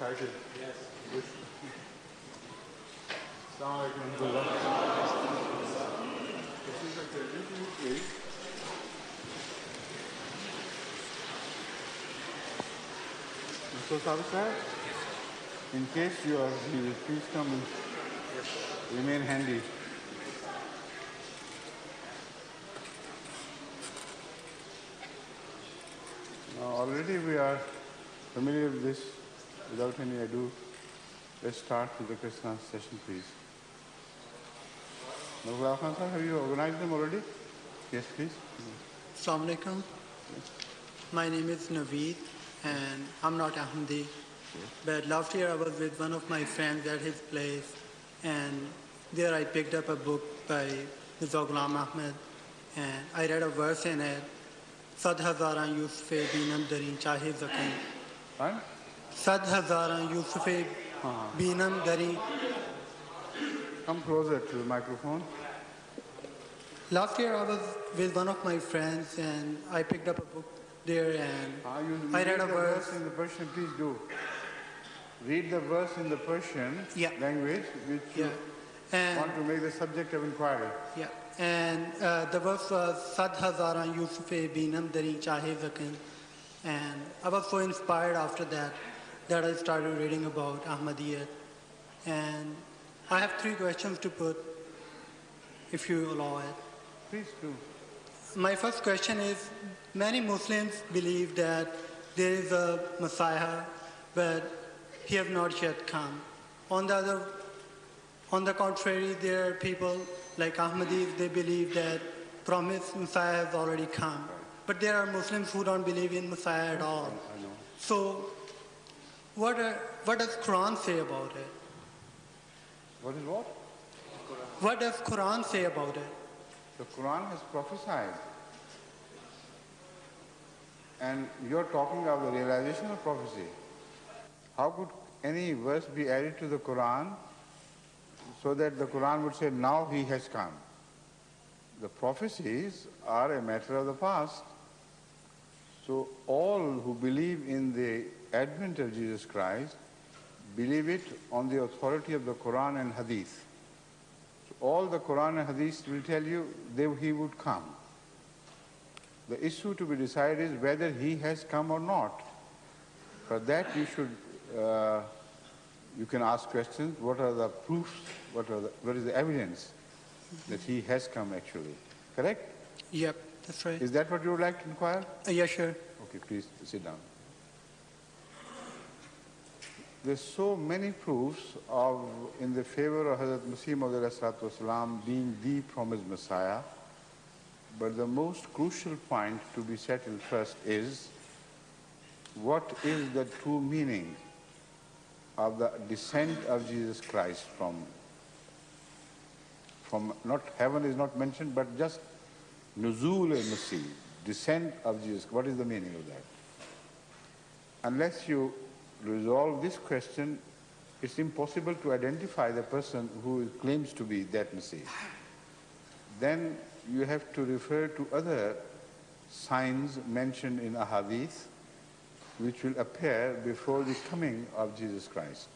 excited. Yes. Assalamu alaikum. This is a interview, please. So, Sabi sir, in case you are here, please come and remain handy. Now, already we are familiar with this. Without any ado, let's start with the Krishna session, please. Now, Khan sir, have you organized them already? Yes, please. Assalamu alaikum. My name is Naveed, and I'm not Ahmadi. But last year I was with one of my friends at his place, and there I picked up a book by Mirza Ahmed, and I read a verse in it. Sad hazaran Yusufe binam darin chahe zakin. Right? Sad hazaran Yusufe binam darin. Come closer to the microphone. Last year I was with one of my friends, and I picked up a book there, and I read a verse in the Persian. Please do. Read the verse in the Persian language, which you want to make the subject of inquiry. Yeah. And the verse was Sad hazaran Yusufe binam dari chahe zakin. And I was so inspired after that I started reading about Ahmadiyyat. And I have 3 questions to put, if you allow it. Please do. My first question is, many Muslims believe that there is a Messiah, but he has not yet come. On the contrary, there are people like Ahmadis, they believe that promised Messiah has already come. But there are Muslims who don't believe in Messiah at all. I know. So, what does Quran say about it? What is what? What does Quran say about it? The Quran has prophesied. And you're talking of the realization of prophecy. How could any verse be added to the Quran so that the Quran would say, now he has come? The prophecies are a matter of the past. So all who believe in the advent of Jesus Christ believe it on the authority of the Quran and Hadith. So all the Quran and Hadith will tell you he would come. The issue to be decided is whether he has come or not. For that you should, you can ask questions. What are the proofs? What is the evidence that he has come actually? Correct? Yep, that's right. Is that what you would like to inquire? Yeah, sure. Okay, please sit down. There's so many proofs in the favor of Hadhrat Mirza Tahir Ahmed being the promised Messiah. But the most crucial point to be settled first is, what is the true meaning of the descent of Jesus Christ from not heaven is not mentioned, but just Nuzul al-Masih, descent of Jesus. What is the meaning of that? Unless you resolve this question, it's impossible to identify the person who claims to be that Messiah. Then you have to refer to other signs mentioned in Ahadith, which will appear before the coming of Jesus Christ.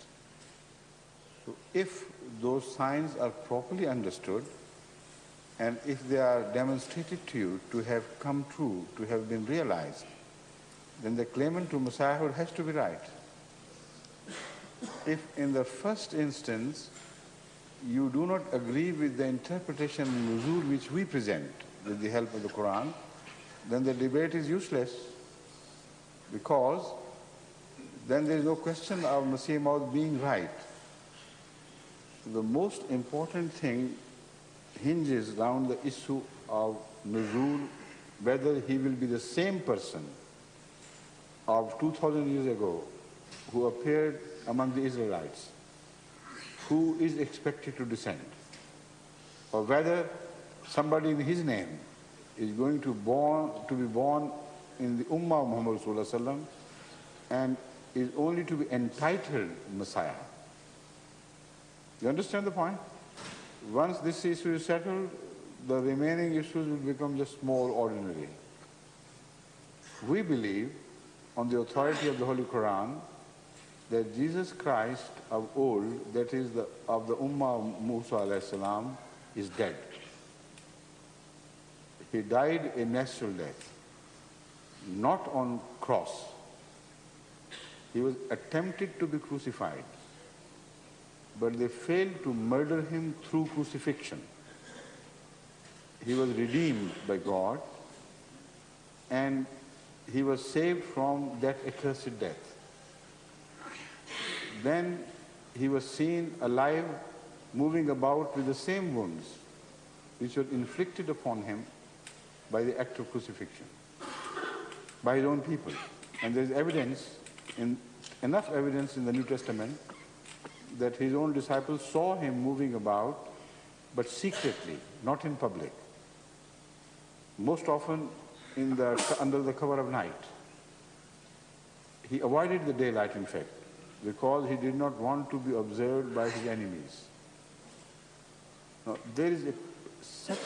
So if those signs are properly understood, and if they are demonstrated to you to have come true, to have been realized, then the claimant to Messiahhood has to be right. If in the first instance you do not agree with the interpretation of Nuzul which we present with the help of the Quran, then the debate is useless, because then there is no question of Masih Maud being right. The most important thing hinges around the issue of Nuzul, whether he will be the same person of 2,000 years ago who appeared among the Israelites, who is expected to descend, or whether somebody in his name is going to be born in the Ummah of Muhammad Sallallahu Alaihi Wasallam and is only to be entitled Messiah. You understand the point? Once this issue is settled, the remaining issues will become just small, ordinary. We believe, on the authority of the Holy Quran, that Jesus Christ of old, that is of the Ummah of Musa alayhi salam, is dead. He died a natural death, not on cross. He was attempted to be crucified, but they failed to murder him through crucifixion. He was redeemed by God, and he was saved from that accursed death. Then he was seen alive, moving about with the same wounds which were inflicted upon him by the act of crucifixion, by his own people. And there is evidence, enough evidence in the New Testament, that his own disciples saw him moving about, but secretly, not in public. Most often under the cover of night. He avoided the daylight, in fact, because he did not want to be observed by his enemies. Now, there is such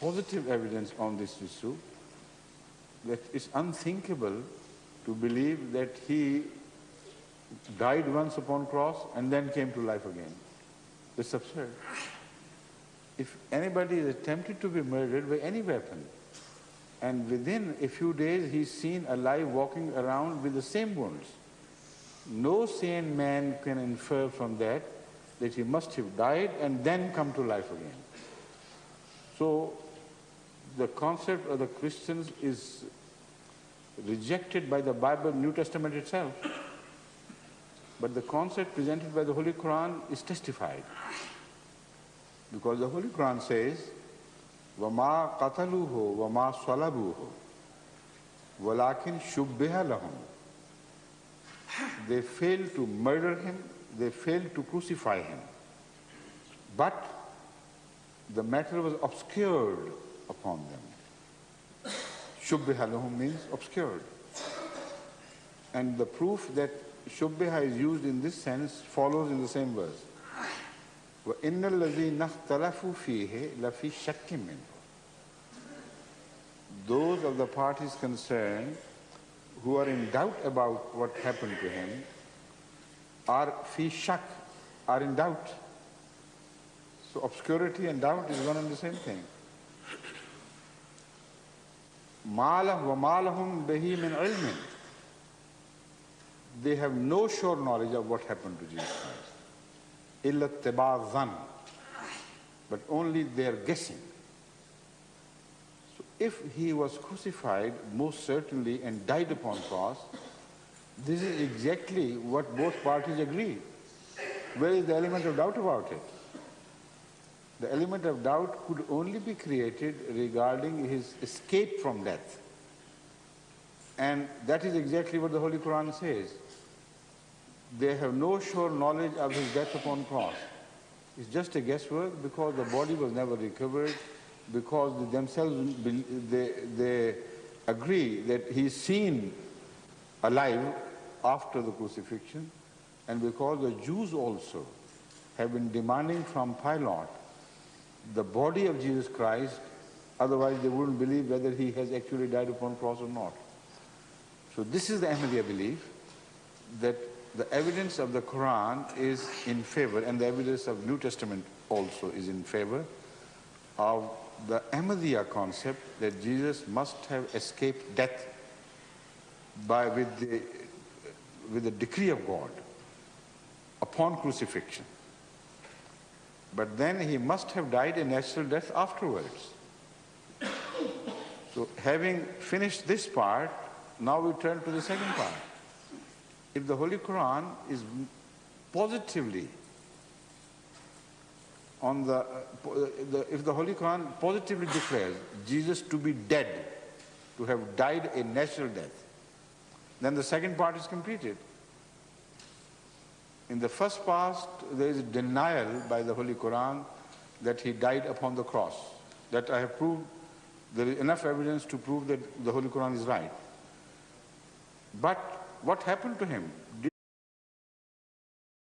positive evidence on this issue that it's unthinkable to believe that he died once upon cross and then came to life again. It's absurd. If anybody is attempted to be murdered by any weapon, and within a few days he's seen alive walking around with the same wounds, no sane man can infer from that he must have died and then come to life again. So the concept of the Christians is rejected by the Bible, New Testament itself. But the concept presented by the Holy Quran is testified. Because the Holy Quran says, وَمَا قَتَلُوهُ وَمَا صَلَبُوهُ وَلَكِنْ شُبِّهَ لَهُمْ. They failed to murder him, they failed to crucify him. But the matter was obscured upon them. Shubbiha lahum means obscured. And the proof that shubbiha is used in this sense follows in the same verse. وَإِنَّ الَّذِينَ اخْتَلَفُوا فِيهِ لَفِي شَكٍّ مِّنْهُ. Those of the parties concerned who are in doubt about what happened to him are fi shak, are in doubt. So obscurity and doubt is one and the same thing. مَالَهُ وَمَالَهُمْ بِهِ مِنْ عِلْمٍ. They have no sure knowledge of what happened to Jesus Christ. إِلَّا اتِّبَاعَ الظَّنِّ. But only they are guessing. So if he was crucified, most certainly, and died upon cross, this is exactly what both parties agree. Where is the element of doubt about it? The element of doubt could only be created regarding his escape from death. And that is exactly what the Holy Quran says. They have no sure knowledge of his death upon cross. It's just a guesswork because the body was never recovered, because they themselves they agree that he is seen alive after the crucifixion, and because the Jews also have been demanding from Pilate the body of Jesus Christ, otherwise they wouldn't believe whether he has actually died upon cross or not. So this is the Ahmadiyya belief, that the evidence of the Quran is in favor, and the evidence of New Testament also is in favor of the Ahmadiyya concept that Jesus must have escaped death with the decree of God upon crucifixion. But then he must have died a natural death afterwards. So having finished this part, now we turn to the second part. If the Holy Quran is positively if the Holy Quran positively declares Jesus to be dead, to have died a natural death, then the second part is completed. In the first part, there is a denial by the Holy Quran that he died upon the cross. That I have proved, there is enough evidence to prove that the Holy Quran is right. But what happened to him?